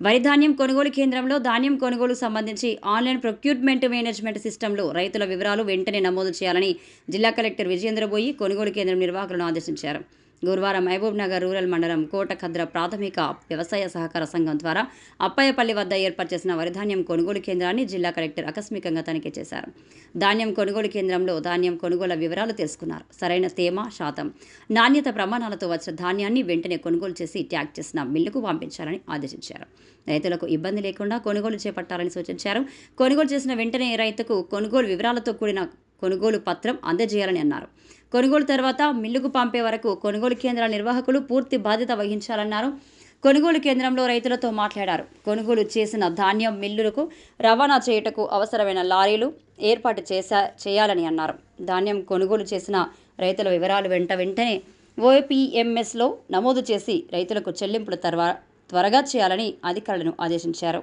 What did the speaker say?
వరి ధాన్యం కొనుగోలు కేంద్రంలో ధాన్యం కొనుగోలుకు సంబంధించి ఆన్లైన్ ప్రొక్యూర్మెంట్ మేనేజ్మెంట్ సిస్టంలో రైతుల వివరాలు వెంటనే నమోదు చేయాలని జిల్లా కలెక్టర్ విజయేంద్రబోయి కొనుగోలు కేంద్రం నిర్వాహకులను ఆదేశించారు. గురువారం మహబూబ్నగర్ రూరల్ మండలం కోటఖద్ర ప్రాథమిక వ్యవసాయ సహకార సంఘం ద్వారా అప్పయ్యపల్లి వద్ద ఏర్పాటు చేసిన వరిధాన్యం కొనుగోలు కేంద్రాన్ని జిల్లా కలెక్టర్ ఆకస్మికంగా తనిఖీ చేశారు. ధాన్యం కొనుగోలు కేంద్రంలో ధాన్యం కొనుగోలు వివరాలు తెలుసుకున్నారు. సరైన తేమ శాతం, నాణ్యత ప్రమాణాలతో వచ్చిన ధాన్యాన్ని వెంటనే కొనుగోలు చేసి ట్యాగ్ చేసిన మిల్లుకు పంపించాలని ఆదేశించారు. రైతులకు ఇబ్బంది లేకుండా కొనుగోలు చేపట్టాలని సూచించారు. కొనుగోలు చేసిన వెంటనే రైతుకు కొనుగోలు వివరాలతో కూడిన కొనుగోలు పత్రం అందజేయాలని అన్నారు. కొనుగోలు తర్వాత మిల్లుకు పంపే వరకు కొనుగోలు కేంద్రాల నిర్వాహకులు పూర్తి బాధ్యత వహించాలన్నారు. కొనుగోలు కేంద్రంలో రైతులతో మాట్లాడారు. కొనుగోలు చేసిన ధాన్యం మిల్లులకు రవాణా చేయుటకు అవసరమైన లారీలు ఏర్పాటు చేయాలని అన్నారు. ధాన్యం కొనుగోలు చేసిన రైతుల వివరాలు వెంటనే ఓపీఎంఎస్లో నమోదు చేసి రైతులకు చెల్లింపులు త్వరగా చేయాలని అధికారులను ఆదేశించారు.